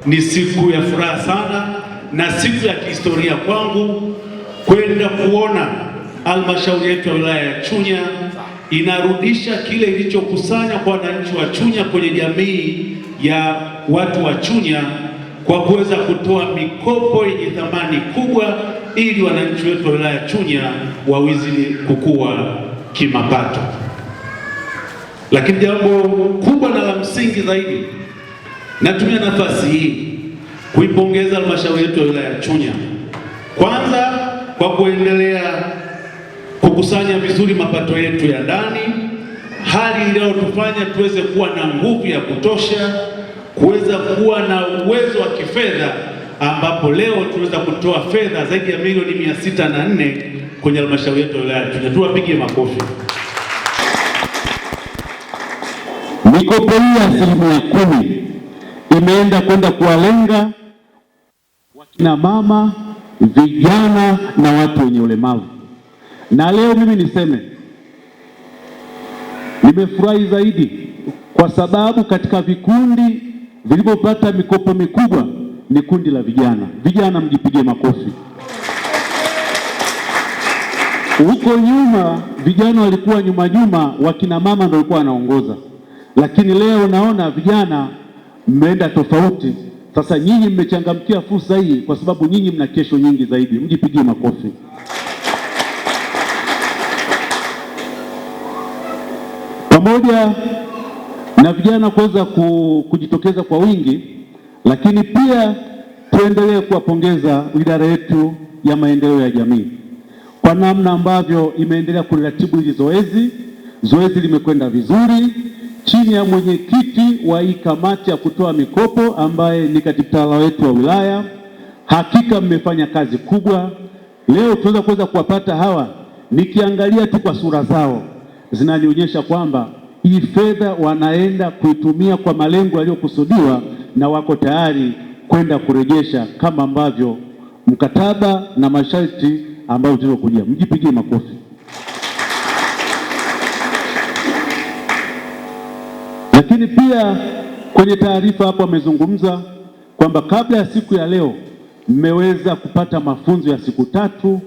ni siku ya furaha sana na siku ya kihistoria kwangu kwenda kuona halmashauri yetu ya wilaya ya Chunya inarudisha kile ilichokusanya kwa wananchi wa Chunya kwenye jamii ya watu wa Chunya kwa kuweza kutoa mikopo yenye thamani kubwa ili wananchi wetu wa wilaya ya Chunya waweze kukua kimapato. Lakini jambo kubwa na la msingi zaidi, natumia nafasi hii kuipongeza halmashauri yetu ya wilaya ya Chunya, kwanza kwa kuendelea kukusanya vizuri mapato yetu ya ndani, hali inayotufanya tuweze kuwa na nguvu ya kutosha kuweza kuwa na uwezo wa kifedha, ambapo leo tunaweza kutoa fedha zaidi ya milioni 604 kwenye halmashauri yetu ya wilaya ya Chunya. Tuwapige makofi. Mikopo hii ya 10% imeenda kwenda kuwalenga wakina mama, vijana na watu wenye ulemavu. Na leo mimi niseme nimefurahi zaidi kwa sababu katika vikundi vilivyopata mikopo mikubwa ni kundi la vijana. Vijana mjipigie makofi. Huko nyuma vijana walikuwa nyuma, wakina mama ndio walikuwa wanaongoza. Lakini leo naona vijana mmeenda tofauti. Sasa nyinyi mmechangamkia fursa hii kwa sababu nyinyi mna kesho nyingi zaidi. Mjipigie makofi. Pamoja na vijana kuweza kujitokeza kwa wingi, lakini pia tuendelee kuwapongeza idara yetu ya maendeleo ya jamii kwa namna ambavyo imeendelea kuratibu hili zoezi. Zoezi limekwenda vizuri chini ya mwenyekiti wa hii kamati ya kutoa mikopo ambaye ni katibu tawala wetu wa wilaya. Hakika mmefanya kazi kubwa. Leo tunaweza kuweza kuwapata hawa, nikiangalia tu kwa sura zao zinanionyesha kwamba hii fedha wanaenda kuitumia kwa malengo yaliyokusudiwa na wako tayari kwenda kurejesha kama ambavyo mkataba na masharti ambayo tuliokuja. Mjipigie makofi. Lakini pia kwenye taarifa hapo amezungumza kwamba kabla ya siku ya leo mmeweza kupata mafunzo ya siku 3,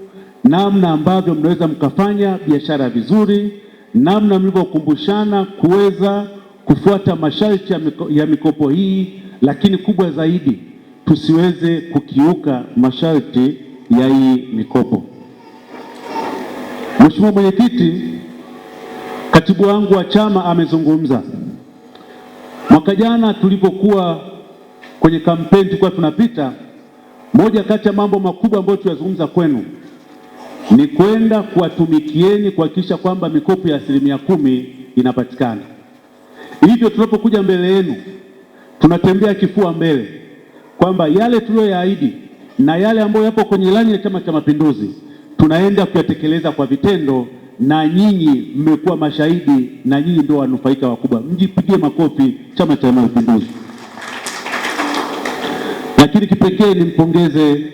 namna ambavyo mnaweza mkafanya biashara vizuri, namna mlivyokumbushana kuweza kufuata masharti ya mikopo hii, lakini kubwa zaidi tusiweze kukiuka masharti ya hii mikopo. Mheshimiwa Mwenyekiti, katibu wangu wa chama amezungumza. Mwaka jana tulipokuwa kwenye kampeni tulikuwa tunapita, moja kati ya mambo makubwa ambayo tulizungumza kwenu ni kwenda kuwatumikieni kuhakikisha kwamba mikopo ya 10% inapatikana. Hivyo tunapokuja mbele yenu tunatembea kifua mbele kwamba yale tuliyoyaahidi na yale ambayo yapo kwenye ilani ya Chama cha Mapinduzi tunaenda kuyatekeleza kwa vitendo, na nyinyi mmekuwa mashahidi na nyinyi ndio wanufaika wakubwa. Mjipigie makofi Chama cha Mapinduzi. Lakini kipekee nimpongeze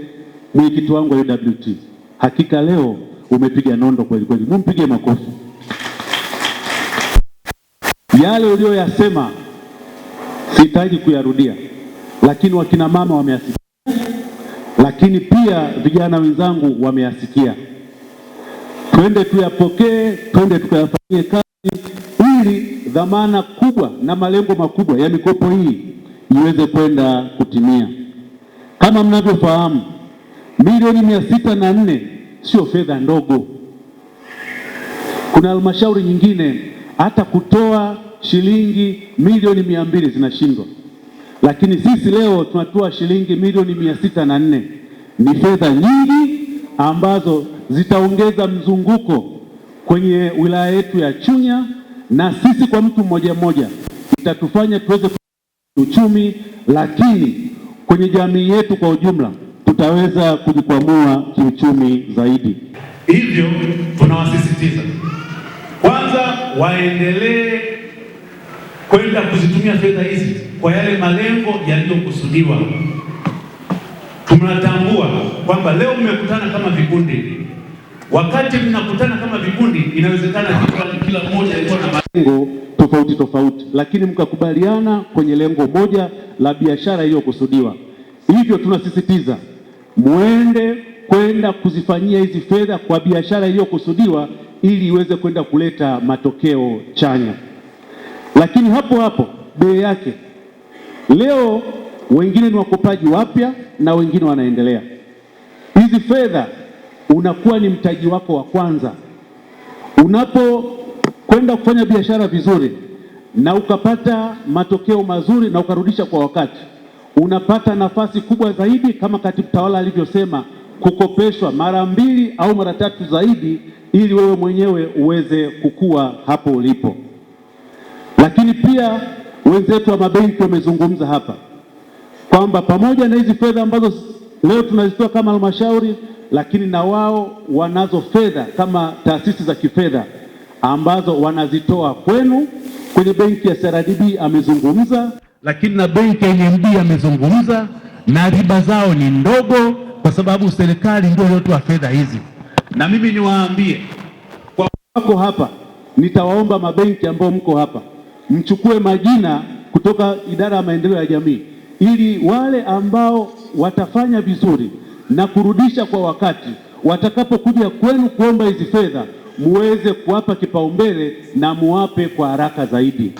mwenyekiti wangu wa UWT. Hakika leo umepiga nondo kweli kweli. Mumpigie makofi. Yale uliyoyasema sihitaji kuyarudia, lakini wakina mama wameyasikia, lakini pia vijana wenzangu wameyasikia. Twende tuyapokee, twende tukayafanyie kazi ili dhamana kubwa na malengo makubwa ya mikopo hii iweze kwenda kutimia. Kama mnavyofahamu, milioni 604 sio fedha ndogo. Kuna halmashauri nyingine hata kutoa shilingi milioni 200 zinashindwa, lakini sisi leo tunatoa shilingi milioni 604. Ni fedha nyingi ambazo zitaongeza mzunguko kwenye wilaya yetu ya Chunya, na sisi kwa mtu mmoja mmoja itatufanya tuweze uchumi, lakini kwenye jamii yetu kwa ujumla tutaweza kujikwamua kiuchumi zaidi. Hivyo tunawasisitiza kwanza waendelee kwenda kuzitumia fedha hizi kwa yale malengo yaliyokusudiwa. Tunatambua kwamba leo mmekutana kama vikundi. Wakati mnakutana kama vikundi, inawezekana kila mmoja alikuwa na malengo tofauti tofauti, lakini mkakubaliana kwenye lengo moja la biashara iliyokusudiwa. Hivyo tunasisitiza muende kwenda kuzifanyia hizi fedha kwa biashara iliyokusudiwa ili iweze kwenda kuleta matokeo chanya. Lakini hapo hapo bei yake, leo wengine ni wakopaji wapya na wengine wanaendelea. Hizi fedha unakuwa ni mtaji wako wa kwanza. Unapokwenda kufanya biashara vizuri na ukapata matokeo mazuri na ukarudisha kwa wakati, unapata nafasi kubwa zaidi, kama katibu tawala alivyosema, kukopeshwa mara 2 au mara 3 zaidi, ili wewe mwenyewe uweze kukua hapo ulipo. Lakini pia wenzetu wa mabenki wamezungumza hapa kwamba pamoja na hizi fedha ambazo leo tunazitoa kama halmashauri, lakini na wao wanazo fedha kama taasisi za kifedha ambazo wanazitoa kwenu. Kwenye benki ya CRDB amezungumza, lakini na benki ya NMB amezungumza, na riba zao ni ndogo kwa sababu serikali ndio iliyotoa fedha hizi. Na mimi niwaambie kwa wako hapa, nitawaomba mabenki ambao mko hapa mchukue majina kutoka idara ya maendeleo ya jamii, ili wale ambao watafanya vizuri na kurudisha kwa wakati, watakapokuja kwenu kuomba hizi fedha, muweze kuwapa kipaumbele na muwape kwa haraka zaidi.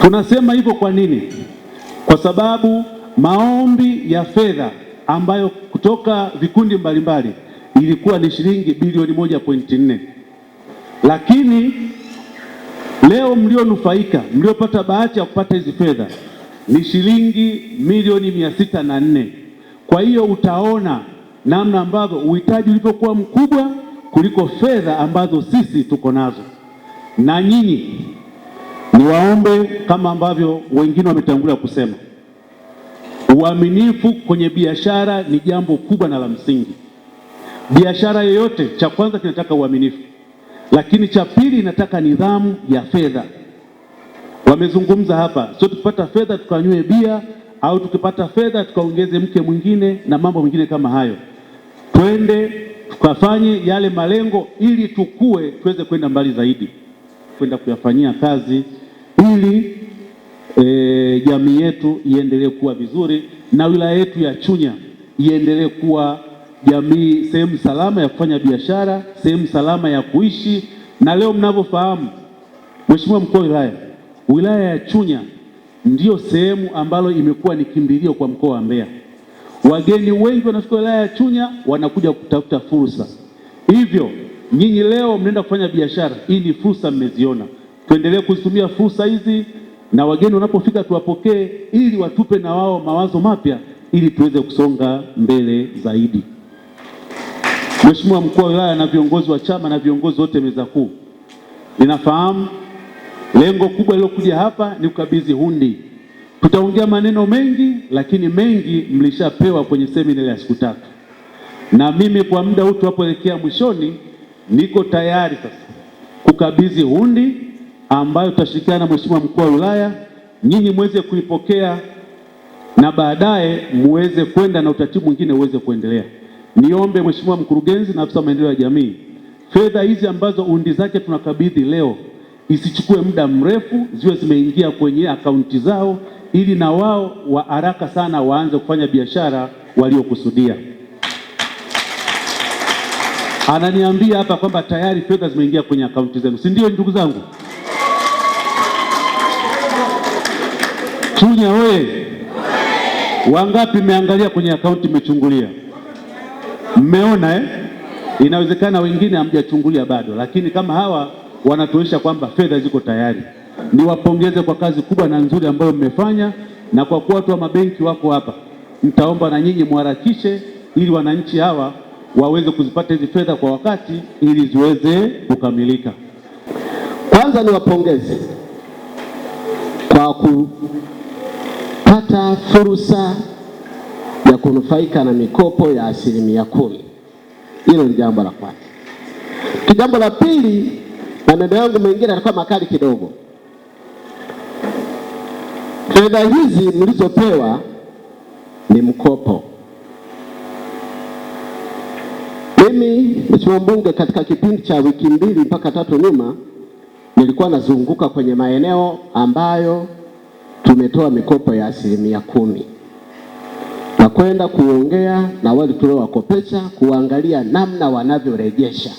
Tunasema hivyo kwa nini? Kwa sababu maombi ya fedha ambayo kutoka vikundi mbalimbali ilikuwa ni shilingi bilioni 1.4, lakini leo mlionufaika, mliopata bahati ya kupata hizi fedha ni shilingi milioni 604. Kwa hiyo utaona namna ambavyo uhitaji ulivyokuwa mkubwa kuliko fedha ambazo sisi tuko nazo. Na nyinyi niwaombe, kama ambavyo wengine wametangulia kusema, uaminifu kwenye biashara ni jambo kubwa na la msingi. Biashara yoyote, cha kwanza kinataka uaminifu, lakini cha pili inataka nidhamu ya fedha. Wamezungumza hapa, sio tukipata fedha tukanywe bia au tukipata fedha tukaongeze mke mwingine na mambo mengine kama hayo. Twende tukafanye yale malengo ili tukue, tuweze kwenda mbali zaidi, kwenda kuyafanyia kazi ili jamii yetu iendelee kuwa vizuri na wilaya yetu ya Chunya iendelee kuwa jamii, sehemu salama ya kufanya biashara, sehemu salama ya kuishi. Na leo mnavyofahamu, Mheshimiwa Mkuu wa wilaya ya Chunya ndiyo sehemu ambalo imekuwa ni kimbilio kwa mkoa wa Mbeya. Wageni wengi wanafika wilaya ya Chunya wanakuja kutafuta fursa. Hivyo nyinyi leo mnaenda kufanya biashara, ili fursa mmeziona. Tuendelee kuzitumia fursa hizi, na wageni wanapofika tuwapokee, ili watupe na wao mawazo mapya, ili tuweze kusonga mbele zaidi. Mheshimiwa Mkuu wa wilaya na viongozi wa chama na viongozi wote meza kuu, ninafahamu lengo kubwa lilokuja hapa ni kukabidhi hundi. Tutaongea maneno mengi, lakini mengi mlishapewa kwenye semina ya siku 3. Na mimi kwa muda huu tunapoelekea mwishoni, niko tayari sasa kukabidhi hundi ambayo tutashirikiana na Mheshimiwa Mkuu wa wilaya, nyinyi muweze kuipokea na baadaye muweze kwenda na utaratibu mwingine uweze kuendelea. Niombe Mheshimiwa Mkurugenzi na afisa maendeleo ya jamii, fedha hizi ambazo hundi zake tunakabidhi leo isichukue muda mrefu, ziwe zimeingia kwenye akaunti zao, ili na wao wa haraka sana waanze kufanya biashara waliokusudia. Ananiambia hapa kwamba tayari fedha zimeingia kwenye akaunti zenu, si ndio ndugu zangu? Chunya oye! Wangapi mmeangalia kwenye akaunti, mmechungulia? Mmeona Inawezekana wengine hamjachungulia bado, lakini kama hawa wanatuonyesha kwamba fedha ziko tayari. Niwapongeze kwa kazi kubwa na nzuri ambayo mmefanya, na kwa kuwa watu wa mabenki wako hapa, mtaomba na nyinyi muharakishe ili wananchi hawa waweze kuzipata hizi fedha kwa wakati ili ziweze kukamilika. Kwanza niwapongeze kwa kupata fursa ya kunufaika na mikopo ya 10%. Hilo ni jambo la kwanza. Jambo la pili, maneno yangu mengine yalikuwa makali kidogo. Fedha hizi mlizopewa ni mkopo. Mimi Mheshimiwa Mbunge, katika kipindi cha wiki 2 mpaka 3 nyuma, nilikuwa nazunguka kwenye maeneo ambayo tumetoa mikopo ya 10% na kwenda kuongea na wale tuliowakopesha, kuangalia namna wanavyorejesha.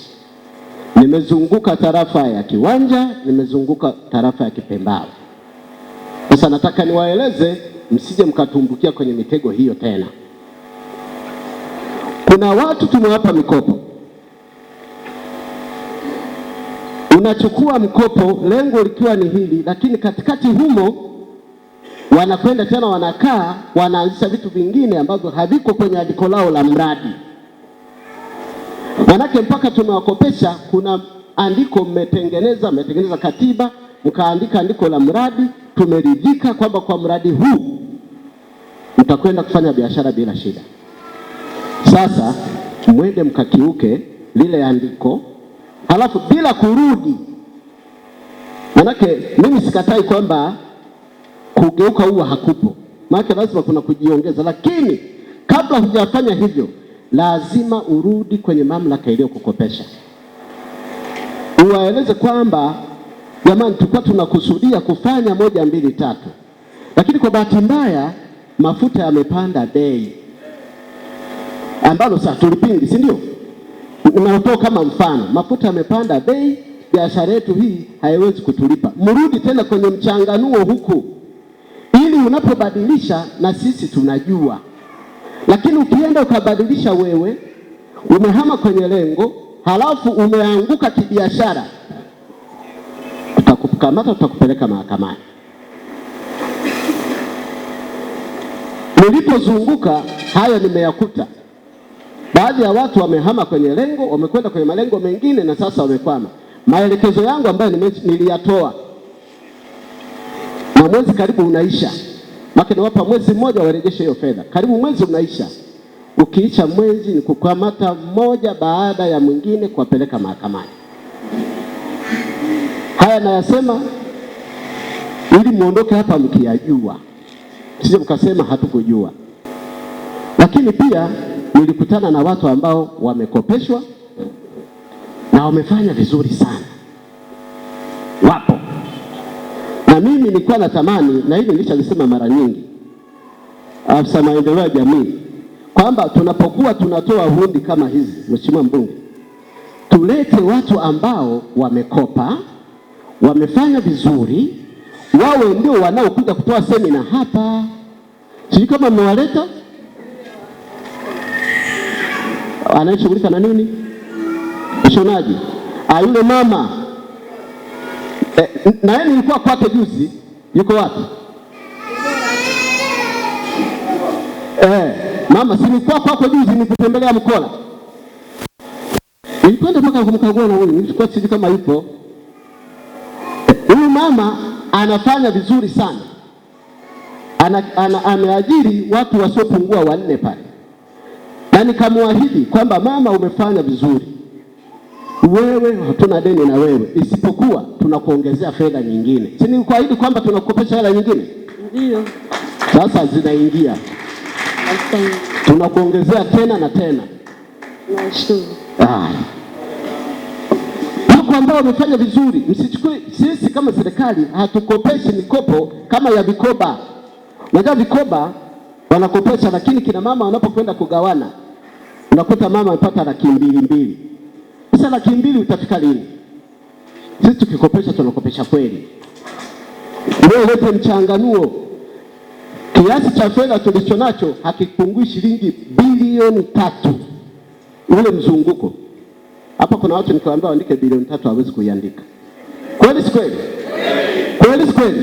Nimezunguka tarafa ya Kiwanja, nimezunguka tarafa ya Kipembao. Sasa nataka niwaeleze, msije mkatumbukia kwenye mitego hiyo tena. Kuna watu tumewapa mikopo, unachukua mkopo lengo likiwa ni hili, lakini katikati humo wanakwenda tena wanakaa wanaanzisha vitu vingine ambavyo haviko kwenye andiko lao la mradi. Manake mpaka tumewakopesha, kuna andiko mmetengeneza katiba, mkaandika andiko la mradi, tumeridhika kwamba kwa mradi huu mtakwenda kufanya biashara bila shida. Sasa mwende mkakiuke lile andiko, halafu bila kurudi. Manake mimi sikatai kwamba kugeuka huwa hakupo, maana lazima kuna kujiongeza, lakini kabla hujafanya hivyo lazima urudi kwenye mamlaka iliyokukopesha, uwaeleze kwamba jamani, tulikuwa tunakusudia kufanya 1, 2, 3, lakini kwa bahati mbaya mafuta yamepanda bei, ambalo sasa tulipingi, si ndio? Unatoa kama mfano, mafuta yamepanda bei, biashara yetu hii haiwezi kutulipa. Mrudi tena kwenye mchanganuo huku, ili unapobadilisha na sisi tunajua. Lakini ukienda ukabadilisha wewe, umehama kwenye lengo, halafu umeanguka kibiashara, tutakukamata, tutakupeleka mahakamani. Nilipozunguka haya nimeyakuta. Baadhi ya watu wamehama kwenye lengo, wamekwenda kwenye malengo mengine na sasa wamekwama. Maelekezo yangu ambayo niliyatoa, na mwezi karibu unaisha, maka nawapa mwezi mmoja warejeshe hiyo fedha, karibu mwezi unaisha. Ukiisha mwezi ni kukamata mmoja baada ya mwingine kuwapeleka mahakamani. Haya nayasema ili muondoke hapa mkiyajua, sije mkasema hatukujua. Lakini pia nilikutana na watu ambao wamekopeshwa na wamefanya vizuri sana, wapo. Na mimi nilikuwa natamani, na hili nilishalisema mara nyingi, afisa maendeleo ya jamii, kwamba tunapokuwa tunatoa hundi kama hizi, Mheshimiwa Mbunge, tulete watu ambao wamekopa, wamefanya vizuri, wawe ndio wanaokuja kutoa semina hapa. Sijui kama mmewaleta. Anayeshughulika na nini? Ushonaji. Yule mama na yeye nilikuwa kwake juzi, yuko wapi? Mama, si nilikuwa kwako juzi nikutembelea Mkola. Nilikwenda mpaka kumkagua na huyu, nilikuwa sijui kama yupo. Huyu mama anafanya vizuri sana. Ameajiri watu wasiopungua 4 pale. Na nikamwahidi kwamba mama, umefanya vizuri, wewe hatuna deni na wewe, isipokuwa tunakuongezea fedha nyingine. Si nilikuahidi kwamba tunakukopesha hela nyingine? Ndio. Sasa zinaingia, tunakuongezea tena na tena. Nashukuru. Wako ambao wamefanya vizuri, msichukue. Sisi kama serikali hatukopeshi mikopo kama ya vikoba. Unajua vikoba wanakopesha, lakini kina mama wanapokwenda kugawana unakuta mama amepata 200,000. Sasa 200,000 utafika lini? Sisi tukikopesha tunakopesha kweli. Leo lete mchanganuo, kiasi cha fedha tulichonacho hakipungui shilingi bilioni 3. Ule mzunguko hapa, kuna watu nikiwaambia waandike bilioni 3 hawezi kuiandika. Kweli si kweli? Kweli si kweli?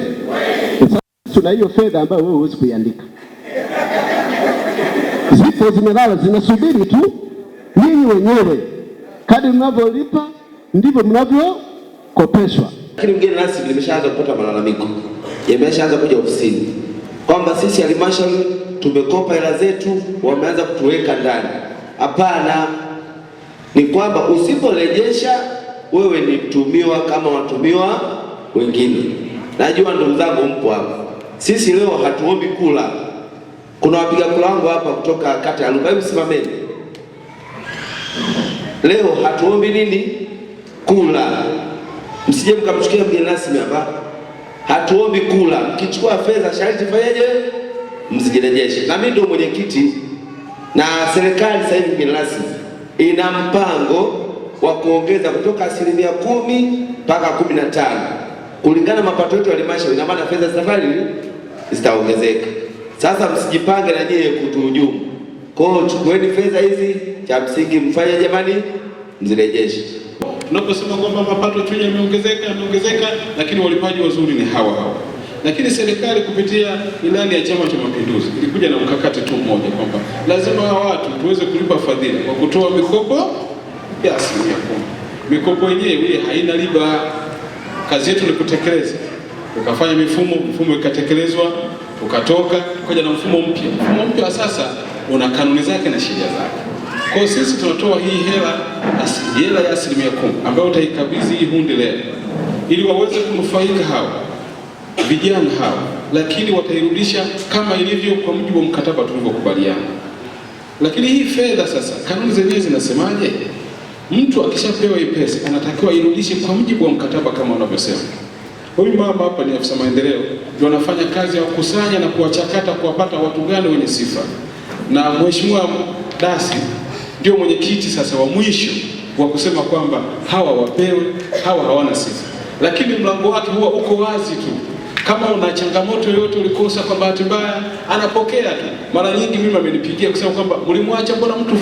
Sasa tuna hiyo fedha ambayo wewe huwezi kuiandika. Zipo zimelala zinasubiri tu ninyi wenyewe. Kadri mnavyolipa ndivyo mnavyokopeshwa. Lakini mgeni rasmi limeshaanza kupata malalamiko, yameshaanza kuja ofisini kwamba sisi halmashauri tumekopa hela zetu, wameanza kutuweka ndani. Hapana, ni kwamba usiporejesha wewe ni mtumiwa kama watumiwa wengine. Najua ndugu zangu mpo hapa, sisi leo hatuombi kula. Kuna wapiga kula wangu hapa kutoka kata ya Lumba, simameni. Leo hatuombi nini? Kula. Msije mkamchukia mgeni rasmi hapa. Hatuombi kula. Mkichukua fedha sharti fanyaje? Msijirejeshe. Na mimi ndio mwenyekiti na serikali sasa hivi mgeni rasmi ina mpango wa kuongeza kutoka 10% mpaka 15% kulingana na mapato yetu ya halmashauri. Ina maana fedha zitaongezeka. Sasa msijipange na nyie kutuhujumu. Kwa hiyo chukueni fedha hizi, cha msingi mfanye jamani, mzirejeshe. Tunaposema kwamba mapato Chunya yameongezeka, lakini walipaji wazuri ni hawa. Lakini serikali kupitia ilani ya Chama cha Mapinduzi ilikuja na mkakati tu mmoja kwamba lazima hawa watu tuweze kulipa fadhila kwa kutoa mikopo ya 10%. Mikopo yenyewe haina riba. Kazi yetu ni kutekeleza. Tukafanya mifumo ikatekelezwa, tukatoka tukaja na mfumo mpya. Mfumo mpya sasa una kanuni zake na sheria zake. Kwa sisi tunatoa hii hela ya 10% ambayo utaikabidhi hii hundi leo ili waweze kunufaika hawa vijana hawa, lakini watairudisha kama ilivyo kwa mujibu wa mkataba tulivyokubaliana. Lakini hii fedha sasa, kanuni zenyewe zinasemaje? Mtu akishapewa hii pesa anatakiwa irudishe kwa mujibu wa mkataba kama unavyosema. Huyu mama hapa ni afisa maendeleo, ndio anafanya kazi ya kukusanya na kuwachakata kuwapata watu gani wenye sifa. Na Mheshimiwa Dasi ndio mwenyekiti sasa wa mwisho wa kusema kwamba hawa wapewe, hawa hawana sifa. Lakini mlango wake huwa uko wazi tu. Kama una changamoto yoyote ulikosa kwa bahati mbaya, anapokea tu. Mara nyingi mimi amenipigia kusema kwamba mlimwacha mbona mtu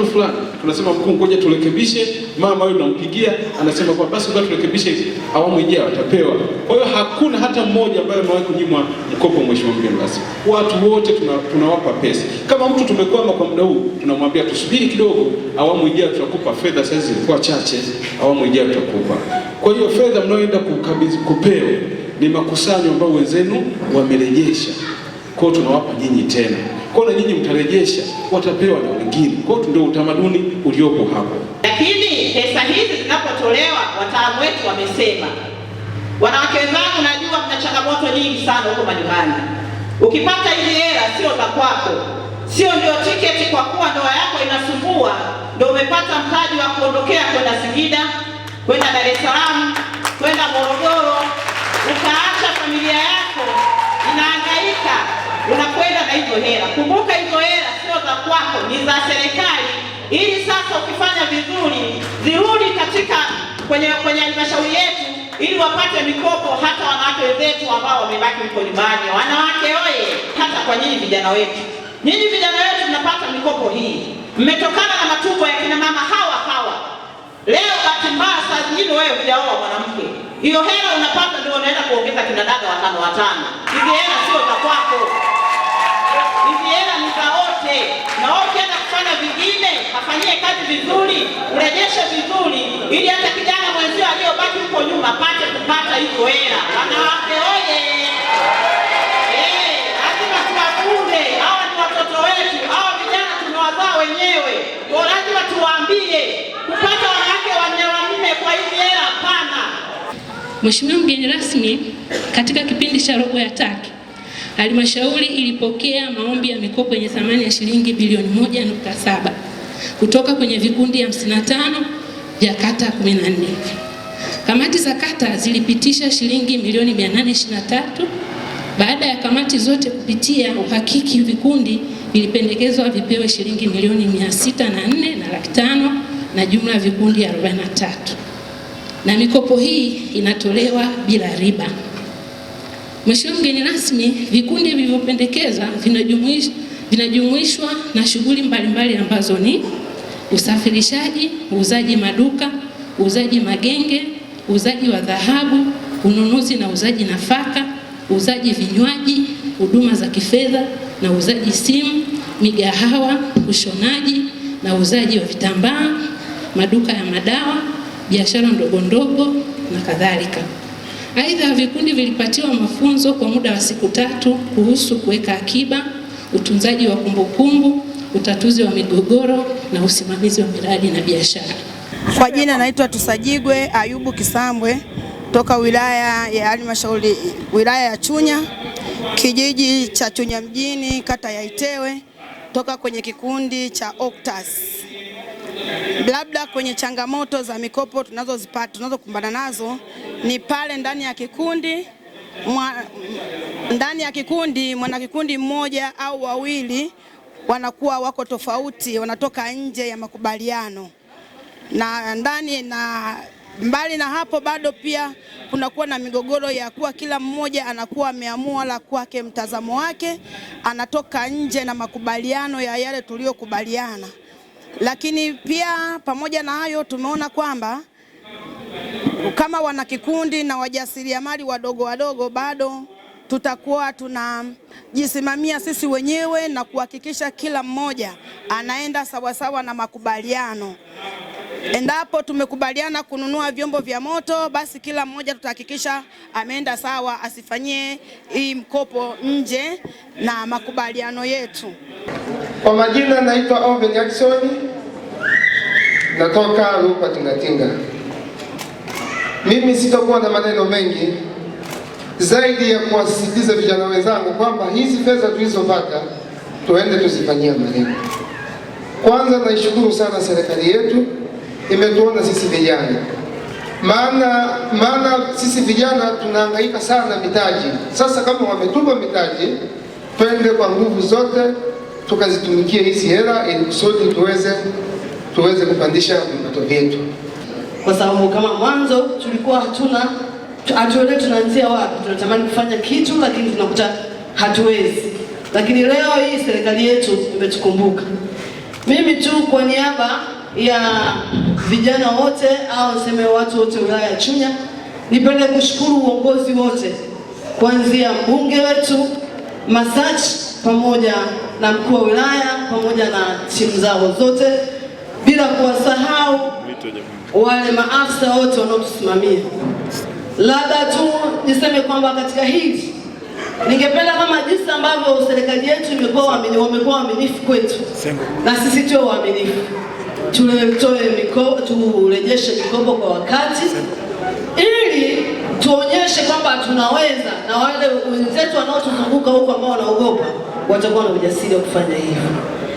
fulani. Tunasema mkuu, ngoja turekebishe. Mama yule nampigia, anasema kwamba basi ngoja turekebishe, awamu ijayo atapewa. Kwa hiyo hakuna hata mmoja ambaye amewahi kunyimwa mkopo. Mheshimiwa mgeni rasmi, watu wote tunawapa pesa. Kama mtu tumekwama kwa muda huu, tunamwambia tusubiri kidogo, awamu ijayo tutakupa fedha. Sasa zilikuwa chache, awamu ijayo tutakupa. Kwa hiyo fedha mnaoenda kukabidhi kupewa ni makusanyo ambayo wenzenu wamerejesha. Kwa hiyo tunawapa nyinyi tena. Kwa hiyo nyinyi mtarejesha, watapewa na wengine. Kwa hiyo ndio utamaduni uliopo hapo. Lakini pesa hizi zinapotolewa, wataalamu wetu wamesema, wanawake wenzangu, najua mna changamoto nyingi sana huko majumbani. Ukipata hizi hela sio za kwako, sio ndio tiketi kwa kuwa ndoa yako inasumbua, ndio umepata mtaji wa kuondokea kwenda Singida, kwenda Dar es Salaam, kwenda Morogoro, ukaacha familia yako inahangaika, unakwenda na hizo hela. Kumbuka hizo hela sio za kwako, ni za serikali, ili sasa ukifanya vizuri zirudi katika kwenye halmashauri yetu, ili wapate mikopo hata wanawake wenzetu ambao wamebaki huko nyumbani. Wanawake oye! Hata kwa nyinyi vijana wetu, mnapata mikopo hii, mmetokana na matumbo ya kina mama hawa. Leo bahati mbaya saa nyingine wewe hujaoa mwanamke, hiyo hela unapata ndio unaenda kuongeza kina dada watano. Hizi hela sio za kwako, hizi hela ni za wote. Na wewe ukienda kufanya vingine, afanyie kazi vizuri, urejeshe vizuri, ili hata kijana mwenzio aliyobaki huko nyuma apate kupata hizo hela. Wanawake oye! Lazima tuwafunde. Hawa ni watoto wetu, hawa vijana tumewazaa wenyewe. Kwa lazima tuwaambie, kupata wanawake wanne kwa hizi hela hapana. Mheshimiwa mgeni rasmi, katika kipindi cha robo ya tatu, halmashauri ilipokea maombi ya mikopo yenye thamani ya shilingi bilioni 1.7 kutoka kwenye vikundi 55 vya kata 14. Kamati za kata zilipitisha shilingi milioni 823. Baada ya kamati zote kupitia uhakiki, vikundi vilipendekezwa vipewe shilingi milioni 604,500 na jumla vikundi 43. Na mikopo hii inatolewa bila riba. Mheshimiwa mgeni rasmi, vikundi vilivyopendekeza vinajumuishwa na shughuli mbalimbali ambazo ni usafirishaji, uuzaji maduka, uuzaji magenge, uuzaji wa dhahabu, ununuzi na uuzaji nafaka, uuzaji vinywaji, huduma za kifedha na uuzaji simu, migahawa, ushonaji na uuzaji wa vitambaa, maduka ya madawa, biashara ndogo na kadhalika. Aidha, vikundi vilipatiwa mafunzo kwa muda wa siku 3 kuhusu kuweka akiba, utunzaji wa kumbukumbu, utatuzi wa migogoro na usimamizi wa miradi na biashara. Kwa jina naitwa Tusajigwe Ayubu Kisambwe toka wilaya ya halmashauri wilaya ya Chunya, kijiji cha Chunya mjini, kata ya Itewe, toka kwenye kikundi cha Octas. labda kwenye changamoto za mikopo tunazokumbana nazo ni pale ndani ya kikundi mwanakikundi mmoja au wawili wanakuwa wako tofauti, wanatoka nje ya makubaliano, na mbali na hapo bado pia kunakuwa na migogoro ya kuwa kila mmoja anakuwa ameamua la kwake, mtazamo wake, anatoka nje na makubaliano ya yale tuliyokubaliana. Lakini pia pamoja na hayo tumeona kwamba kama wanakikundi na wajasiriamali wadogo bado tutakuwa tunajisimamia sisi wenyewe na kuhakikisha kila mmoja anaenda sawasawa na makubaliano. Endapo tumekubaliana kununua vyombo vya moto, basi kila mmoja tutahakikisha ameenda sawa, asifanyie hii mkopo nje na makubaliano yetu. Kwa majina naitwa Owen Jackson, natoka Rukwa Tingatinga. Mimi sitakuwa na maneno mengi zaidi ya kuwasisitiza vijana wenzangu kwamba hizi fedha tulizopata tuende tuzifanyie malengo. Kwanza naishukuru sana serikali yetu, imetuona sisi vijana. Maana sisi vijana tunahangaika sana mitaji. Sasa kama wametupa mitaji, twende kwa nguvu zote tukazitumikie hizi hela ili kusudi tuweze kupandisha vipato vyetu. Kwa sababu kama mwanzo tulikuwa hatuelewi tunaanzia wapi, tunatamani kufanya kitu lakini tunakuta hatuwezi. Lakini leo hii serikali yetu imetukumbuka. Mimi tu kwa niaba ya vijana wote au niseme watu wote wilaya ya Chunya, nipende kushukuru uongozi wote kuanzia mbunge wetu Masachi pamoja na mkuu wa wilaya pamoja na timu zao zote, bila kuwasahau wale maafisa wote wanaotusimamia. Labda tu niseme kwamba katika hili ningependa kama jinsi ambavyo serikali yetu wamekuwa waaminifu kwetu, na sisi tuwe waaminifu, turejeshe mikopo kwa wakati ili tuonyeshe kwamba tunaweza, na wale wenzetu wanaotuzunguka huko ambao wanaogopa watakuwa na ujasiri wa kufanya hivyo.